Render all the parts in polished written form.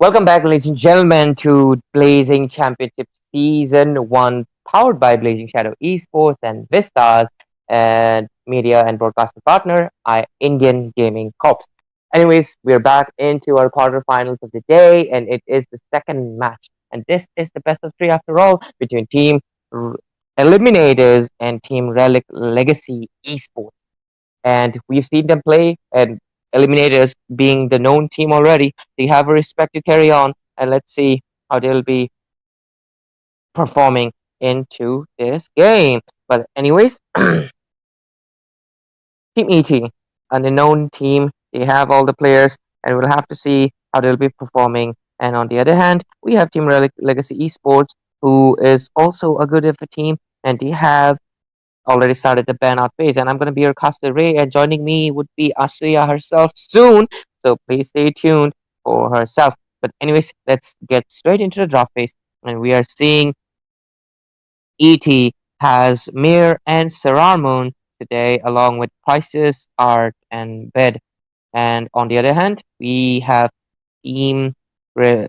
Welcome back, ladies and gentlemen, to Blazing Championship Season 1, powered by Blazing Shadow Esports and Vistas and media and broadcasting partner, Indian Gaming Corps. Anyways, we're back into our quarterfinals of the day, and it is the second match. And this is the best of three, after all, between Team R- Eliminators and Team Relic Legacy Esports. And we've seen them play, and Eliminators being the known team already, they have a respect to carry on, and let's see how they'll be performing into this game. But anyways, Team ET, an unknown team, they have all the players, and we'll have to see how they'll be performing. And on the other hand, we have Team Relic Legacy Esports, who is also a good of a team, and they have already started the ban out phase, and I'm going to be your caster Ray, and joining me would be Asuya herself soon. So please stay tuned for herself. But anyways, let's get straight into the draft phase, and we are seeing ET has Mir and Saramon today, along with Prices, Art, and Bed. And on the other hand, we have Team Re-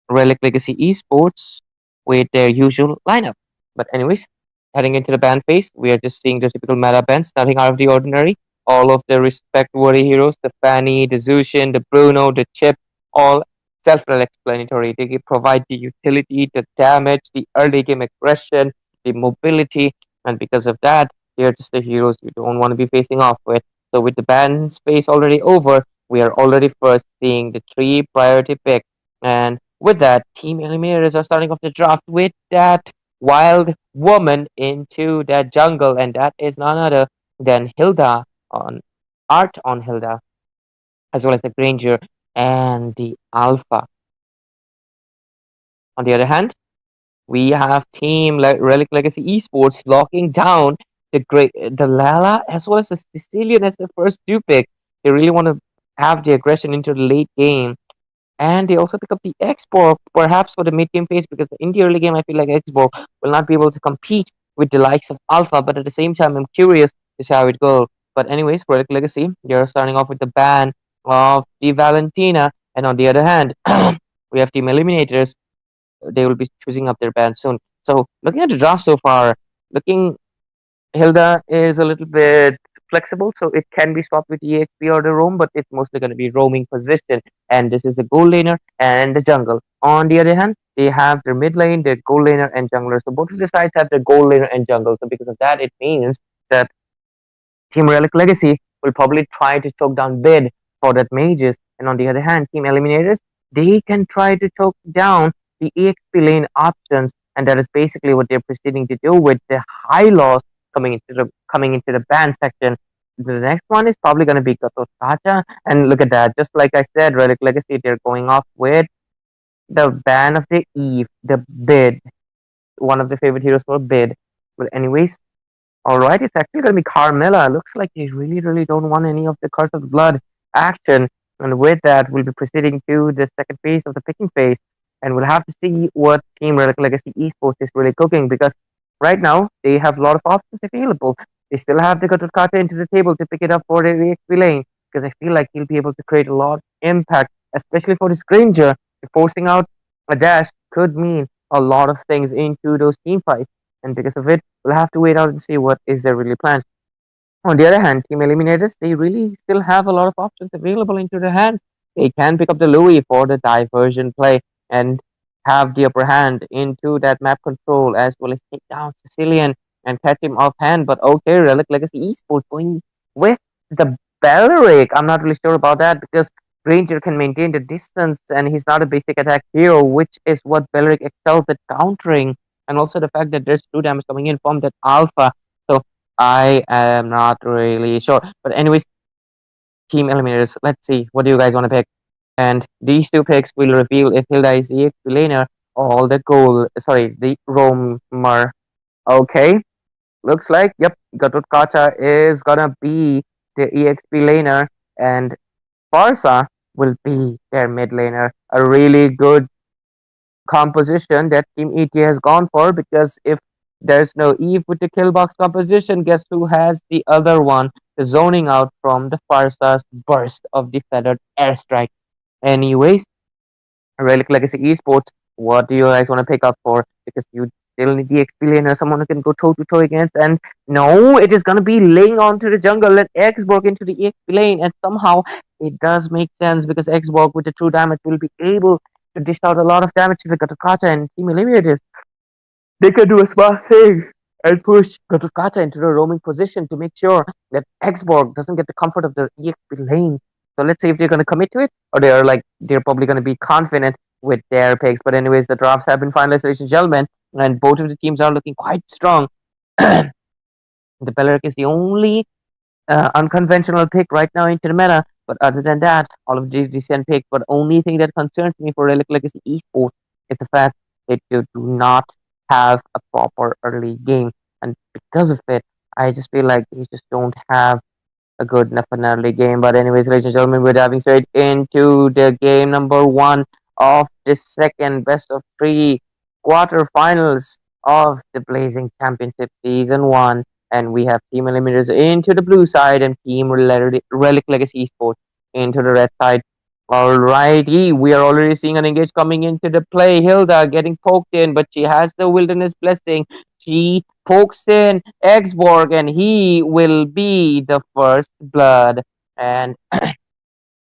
Relic Legacy Esports with their usual lineup. But anyways, heading into the band phase, we are just seeing the typical meta bands, nothing out of the ordinary. All of the respect-worthy heroes, the Fanny, the Zushin, the Bruno, the Chip, all self-explanatory. They provide the utility, the damage, the early game aggression, the mobility, and because of that, they are just the heroes you don't want to be facing off with. So with the band space already over, we are already first seeing the three priority picks. And with that, Team Eliminators are starting off the draft with that wild woman into that jungle, and that is none other than Hilda on Art on Hilda, as well as the Granger and the Alpha. On the other hand, we have Team Relic Legacy Esports locking down the Lala as well as the Sicilian as the first two picks. They really want to have the aggression into the late game. And they also pick up the Export, perhaps for the mid game phase, because in the early game, I feel like Export will not be able to compete with the likes of Alpha. But at the same time, I'm curious to see how it goes. But anyways, Relic Legacy, you're starting off with the ban of the Valentina, and on the other hand, we have Team Eliminators. They will be choosing up their ban soon. So looking at the draft so far, looking Hilda is a little bit flexible, so it can be swapped with EXP or the roam, but it's mostly going to be roaming position. And this is the gold laner and the jungle. On the other hand, they have their mid lane, their gold laner, and jungler. So both of the sides have their gold laner and jungle. So because of that, it means that Team Relic Legacy will probably try to choke down Bid for that mages. And on the other hand, Team Eliminators, they can try to choke down the EXP lane options. And that is basically what they're proceeding to do with the high loss coming into the ban section. The next one is probably going to be Gato. And look at that. Just like I said, Relic Legacy, they're going off with the ban of the Eve, the Bid. One of the favorite heroes for Bid. But anyways, alright, it's actually going to be Carmilla. Looks like they really, really don't want any of the Curse of Blood action. And with that, we'll be proceeding to the second phase of the picking phase. And we'll have to see what Team Relic Legacy Esports is really cooking, because right now they have a lot of options available. They still have the Gatot into the table to pick it up for the EXP lane, because I feel like he'll be able to create a lot of impact, especially for this Granger. Forcing out a dash could mean a lot of things into those team fights. And because of it, we'll have to wait out and see what is their really plan. On the other hand, Team Eliminators, they really still have a lot of options available into their hands. They can pick up the Louis for the diversion play and have the upper hand into that map control, as well as take down Sicilian and catch him offhand. But okay, Relic Legacy Esports going with the Belric. I'm not really sure about that, because Ranger can maintain the distance and he's not a basic attack hero, which is what Belric excels at countering. And also the fact that there's 2 damage coming in from that Alpha. So I am not really sure. But anyways, Team Eliminators, let's see. What do you guys want to pick? And these two picks will reveal if Hilda is the EXP laner or the roamer. Okay, looks like, yep, Gatot is gonna be the EXP laner, and Farsa will be their mid laner. A really good composition that Team ET has gone for, because if there's no Eve with the kill box composition, guess who has the other one? The zoning out from the Farsa's burst of the feathered airstrike. Anyways, Relic Legacy Esports, what do you guys want to pick up for? Because you still need the XP lane or someone who can go toe to toe against. And no, it is going to be laying onto the jungle and Xborg into the EXP lane. And somehow it does make sense because Xborg with the true damage will be able to dish out a lot of damage to the Gatakata and Team Eliminators. They can do a smart thing and push Gatakata into the roaming position to make sure that Xborg doesn't get the comfort of the EXP lane. So let's see if they're going to commit to it, or they're probably going to be confident with their picks. But anyways, the drafts have been finalized, ladies and gentlemen, and both of the teams are looking quite strong. The Beleric is the only unconventional pick right now into the meta. But other than that, all of the decent picks. But only thing that concerns me for Relic Legacy Esports is the fact that you do not have a proper early game, and because of it, I just feel like you just don't have a good enough an early game. But anyways, ladies and gentlemen, we're diving straight into the game number one of the second best of three quarterfinals of the Blazing Championship Season 1. And we have Team Eliminators into the blue side and Team Relic Legacy Esports into the red side. Alrighty, we are already seeing an engage coming into the play. Hilda getting poked in, but she has the Wilderness Blessing. She pokes in Xborg, and he will be the first blood. And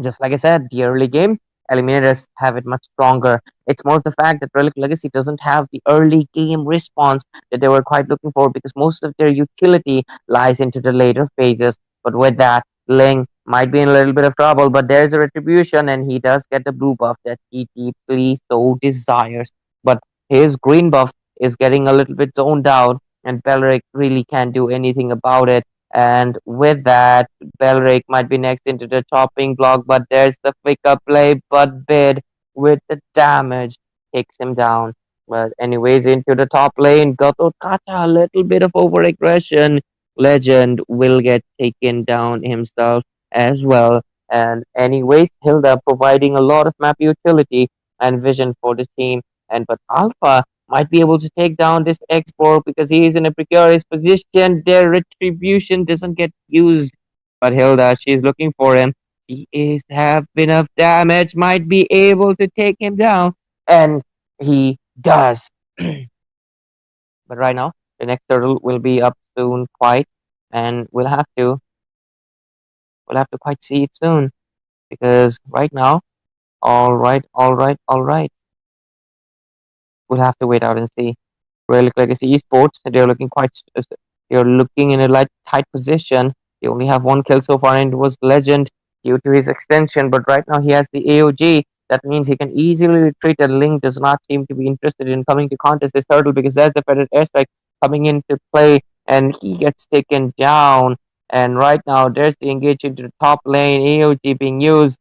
just like I said, the early game, Eliminators have it much stronger. It's more of the fact that Relic Legacy doesn't have the early game response that they were quite looking for because most of their utility lies into the later phases. But with that, Ling might be in a little bit of trouble, but there's a retribution and he does get the blue buff that he deeply so desires. But his green buff is getting a little bit zoned out, and Belric really can't do anything about it. And with that, Belric might be next into the chopping block, but there's the pick up play, but Bid with the damage takes him down. But anyways, into the top lane, Gato Kata, a little bit of over aggression. Legend will get taken down himself as well. And anyways, Hilda providing a lot of map utility and vision for the team. And but Alpha might be able to take down this export because he is in a precarious position. Their retribution doesn't get used. But Hilda, she's looking for him. He is have enough damage, might be able to take him down. And he does. But right now, the next turtle will be up soon quite. And we'll have to quite see it soon. Because right now, all right. We'll have to wait out and see. Relic Legacy Esports, they're looking in a light tight position. They only have one kill so far, and it was Legend due to his extension. But right now he has the AOG. That means he can easily retreat. And Link does not seem to be interested in coming to contest this turtle because there's the Feathered Airstrike coming into play, and he gets taken down. And right now there's the engage into the top lane. AOG being used.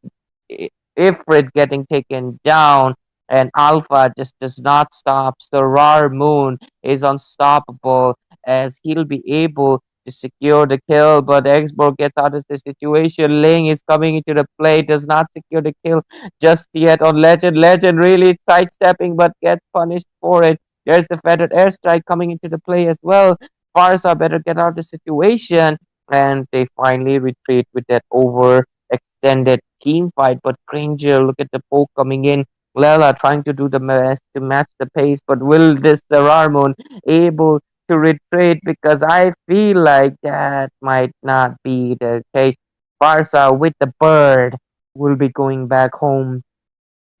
Ifrit getting taken down, and Alpha just does not stop. Sarar Moon is unstoppable as he'll be able to secure the kill, but Xborg gets out of the situation. Ling is coming into the play, does not secure the kill just yet on Legend. Legend really sidestepping, but gets punished for it. There's the Feathered Airstrike coming into the play as well. Farsa better get out of the situation, and they finally retreat with that overextended team fight. But Granger, look at the poke coming in. Lela trying to do the best to match the pace, but will this Zararmon able to retreat? Because I feel like that might not be the case. Barca with the bird will be going back home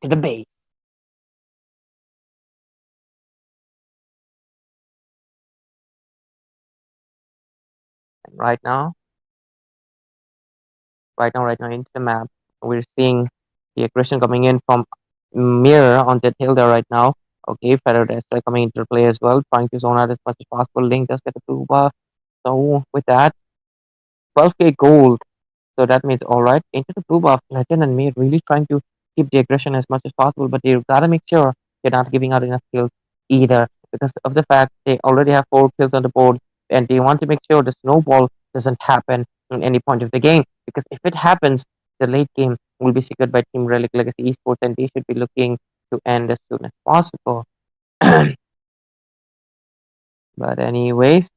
to the base. And right now into the map, we're seeing the aggression coming in from Mirror on the Tilda right now. Okay, Paradise coming into play as well, trying to zone out as much as possible. Link does get a blue buff. So with that, 12k gold. So that means alright, into the blue buff, Legend and me really trying to keep the aggression as much as possible, but they gotta make sure they're not giving out enough kills either. Because of the fact they already have 4 kills on the board, and they want to make sure the snowball doesn't happen in any point of the game. Because if it happens, the late game will be secured by Team Relic Legacy Esports, and they should be looking to end as soon as possible. But anyways,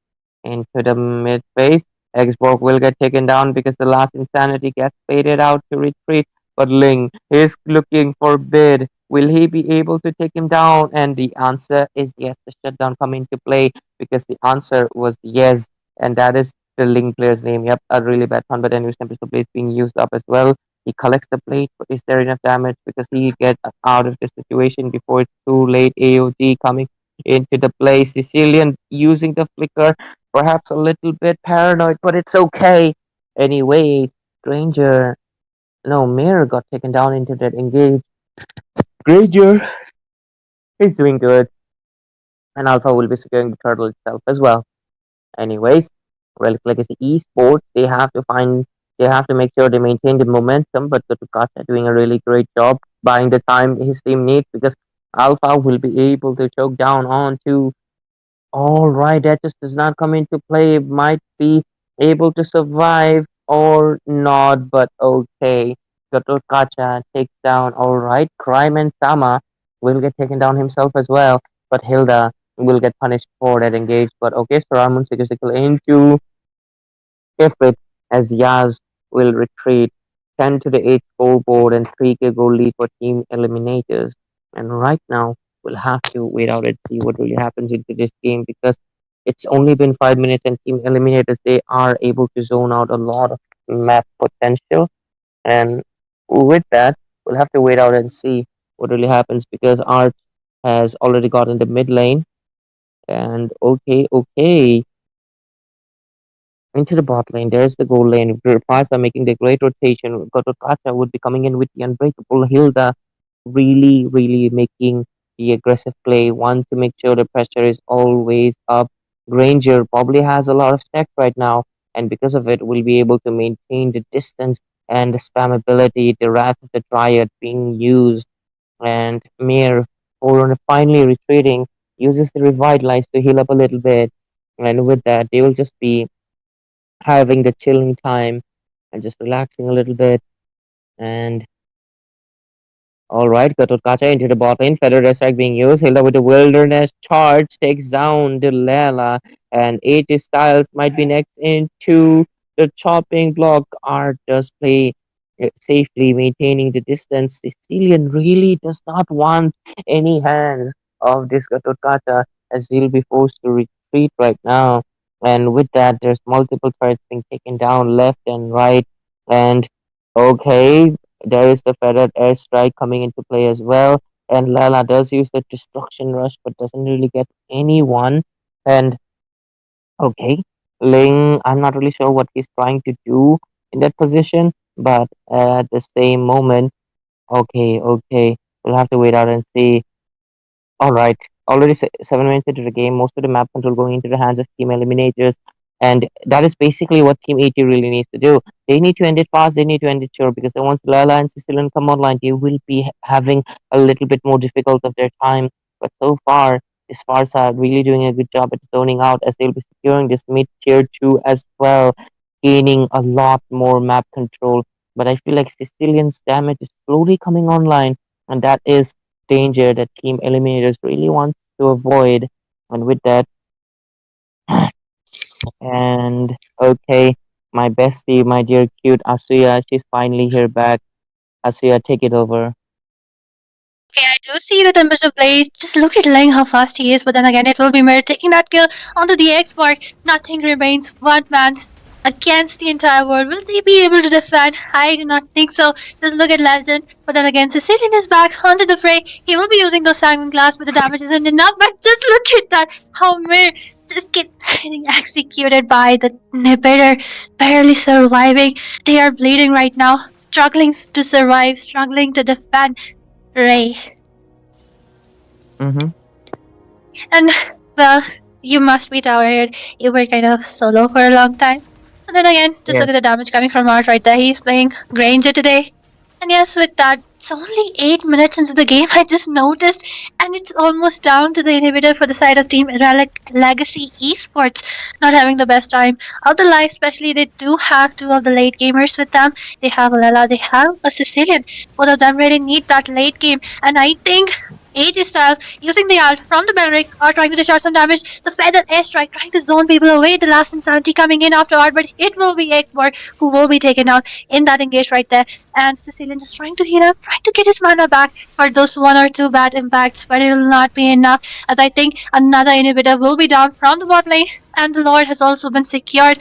into the mid phase, Xborg will get taken down because the last insanity gets faded out to retreat. But Ling is looking for Bid Will he be able to take him down? And the answer is yes. The shutdown come into play because the answer was yes, and that is the Link player's name. Yep, a really bad pun, but anyways, temperature blade being used up as well. He collects the blade, but is there enough damage? Because he gets out of the situation before it's too late. AOG coming into the play. Sicilian using the flicker, perhaps a little bit paranoid, but it's okay. Anyway, Stranger, no, Mirror got taken down into that engage. Granger is doing good, and Alpha will be securing the turtle itself as well. Anyways, Relic Legacy Esports, they have to make sure they maintain the momentum, but Tukasa doing a really great job buying the time his team needs because Alpha will be able to choke down onto. All right, that just does not come into play. It might be able to survive or not, but okay. Kacha takes down. All right, Crime and Sama will get taken down himself as well, but Hilda will get punished for that engage. But okay, Saramun Sigisical into Ifrit as Yaz will retreat 10 to the 8 scoreboard and 3K goal lead for team eliminators. And right now, we'll have to wait out and see what really happens into this game because it's only been 5 minutes and team eliminators, they are able to zone out a lot of map potential. And with that, we'll have to wait out and see what really happens because Art has already gotten the mid lane. And okay, into the bot lane. There's the goal lane. Fires are making the great rotation. Gotokata would be coming in with the unbreakable. Hilda really making the aggressive play. One to make sure the pressure is always up. Granger probably has a lot of stacks right now, and because of it, will be able to maintain the distance and the spammability. The Wrath of the Triad being used, and Mir, for finally retreating, uses the Revitalize to heal up a little bit. And with that, they will just be having the chilling time and just relaxing a little bit. And all right, Gatotkacha into the bot lane. Feather strike being used. Hilda with the wilderness charge takes down the Lela. And AJ Styles might be next into the chopping block. Art does play safely, maintaining the distance. Sicilian really does not want any hands of this Gatotkacha as he'll be forced to retreat right now. And with that, there's multiple threats being taken down left and right. And okay, there is the feathered airstrike coming into play as well. And Lala does use the destruction rush, but doesn't really get anyone. And okay, Ling, I'm not really sure what he's trying to do in that position, but at the same moment, okay, we'll have to wait out and see. All right. Already 7 minutes into the game, most of the map control going into the hands of team eliminators, and that is basically what Team 80 really needs to do. They need to end it fast. They need to end it sure because once Lala and Sicilian come online, they will be having a little bit more difficult of their time. But so far, the Spars are really doing a good job at zoning out as they'll be securing this mid tier 2 as well, gaining a lot more map control. But I feel like Sicilian's damage is slowly coming online, and that is danger that Team Eliminators really wants to avoid. And with that, and okay, my bestie, my dear cute Asuya, she's finally here back. Asuya, take it over. Okay, I do see the temperature play. Just look at Ling how fast he is, but then again, it will be Mir taking that kill onto the X mark. Nothing remains. One man against the entire world. Will they be able to defend? I do not think so. Just look at Legend. But then again, Sicilian is back onto the fray. He will be using the sanguine glass, but the damage isn't enough. But just look at that. How Mir just getting executed by the Nibitter, barely surviving. They are bleeding right now, struggling to survive, struggling to defend. Ray. Mm-hmm. And, well, you must be tired. You were kind of solo for a long time. And then again, just Yeah. look at the damage coming from Art right there. He's playing Granger today. And yes, with that, it's only 8 minutes into the game, I just noticed. And it's almost down to the inhibitor for the side of Team Relic Legacy Esports. Not having the best time. Of the live, especially, they do have two of the late gamers with them. They have Lela, they have a Sicilian. Both of them really need that late game. And I think AG style, using the ult from the Belric, or trying to dish out some damage. The Feather Airstrike trying to zone people away. The last Insanity coming in after art, but it will be Xborg who will be taken out in that engage right there. And Sicilian just trying to heal up, trying to get his mana back for those one or two bad impacts, but it will not be enough, as I think another inhibitor will be down from the bot lane, and the Lord has also been secured.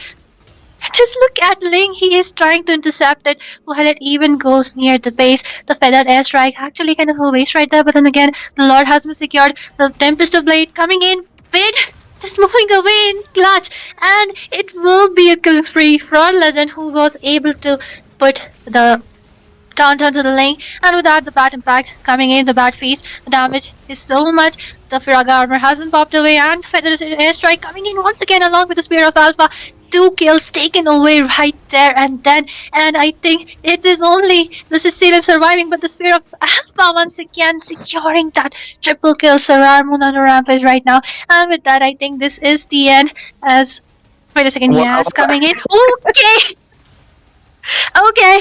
Just look at Ling, he is trying to intercept it while it even goes near the base. The feathered airstrike actually kind of a waste right there, but then again, the Lord has been secured. The Tempest of Blade coming in, Bid just moving away in clutch, and it will be a kill spree for Legend, who was able to put the downturn to the lane, and with that the bad impact coming in, the bad feast, the damage is so much. The Firaga armor has been popped away, and Feather Airstrike coming in once again along with the Spear of Alpha. 2 kills taken away right there and then, and I think it is only the Sicilian surviving, but the Spear of Alpha once again securing that triple kill. Moon on a rampage right now, and with that I think this is the end. As wait a second, yes, coming in. Okay, okay.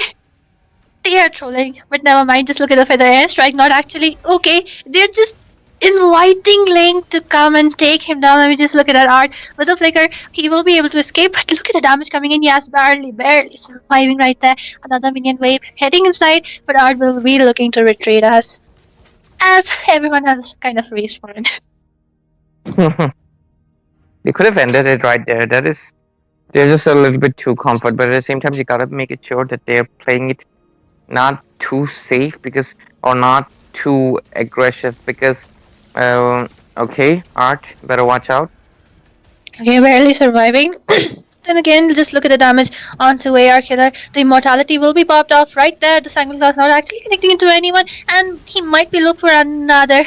They are trolling, but never mind. Just look at the feather airstrike. Not actually okay. They're just inviting Link to come and take him down. Let me just look at that art. With a flicker, he will be able to escape. But look at the damage coming in. Yes, barely surviving right there. Another minion wave heading inside, but Art will be looking to retreat as everyone has kind of respawned. They could have ended it right there. They're just a little bit too comfort, but at the same time, you gotta make it sure that they're playing it not too safe or not too aggressive because, okay, Art, better watch out. Okay, barely surviving. Then again, just look at the damage onto AR Killer. The immortality will be popped off right there. The Sanguine Claw is not actually connecting into anyone, and he might be looking for another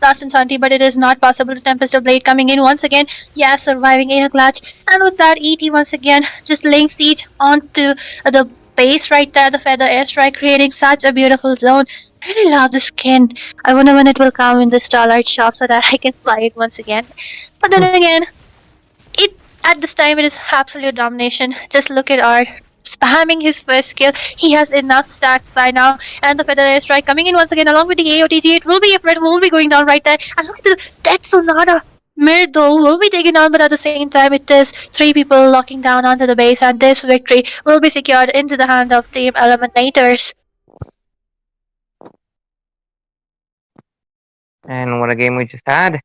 Last Insanity, but it is not possible. The Tempest of Blade coming in once again. Yeah, surviving a clutch. And with that, ET once again just laying siege onto the base right there. The Feather Airstrike creating such a beautiful zone. I really love the skin. I wonder when it will come in the Starlight shop so that I can buy it once again. But then again, at this time, it is absolute domination. Just look at Art spamming his first skill. He has enough stacks by now. And the Feather Airstrike coming in once again along with the AOTG. It will be a threat, will be going down right there. And look at the Dead Sonata. Mir though will be taken down, but at the same time, it is 3 people locking down onto the base. And this victory will be secured into the hand of Team Eliminators. And what a game we just had.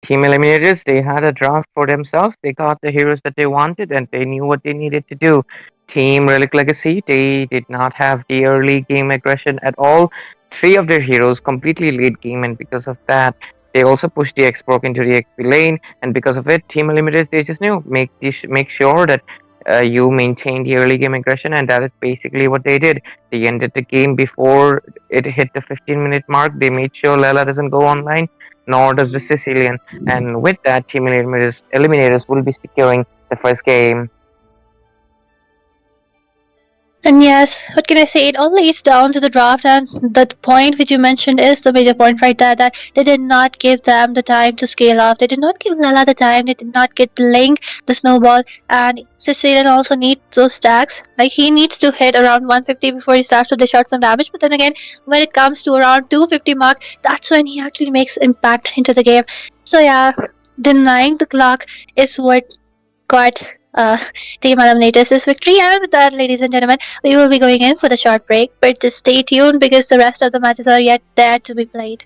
Team Eliminators, they had a draft for themselves. They got the heroes that they wanted and they knew what they needed to do. Team Relic Legacy, they did not have the early game aggression at all. 3 of their heroes completely late game, and because of that, they also pushed the X-Proc into the XP lane, and because of it, Team Eliminators, they just knew, make sure that you maintain the early game aggression, and that is basically what they did. They ended the game before it hit the 15-minute mark. They made sure Lela doesn't go online, nor does the Sicilian. And with that, Team Eliminators will be securing the first game. And yes, what can I say? It all leads down to the draft, and the point which you mentioned is the major point right there, that they did not give them the time to scale up. They did not give Lala the time. They did not get Link, the snowball, and Sicilian also needs those stacks. Like, he needs to hit around 150 before he starts to dish out some damage. But then again, when it comes to around 250 mark, that's when he actually makes impact into the game. So yeah, denying the clock is what got Team Eliminators this victory. And with that, ladies and gentlemen, we will be going in for the short break, but just stay tuned because the rest of the matches are yet there to be played.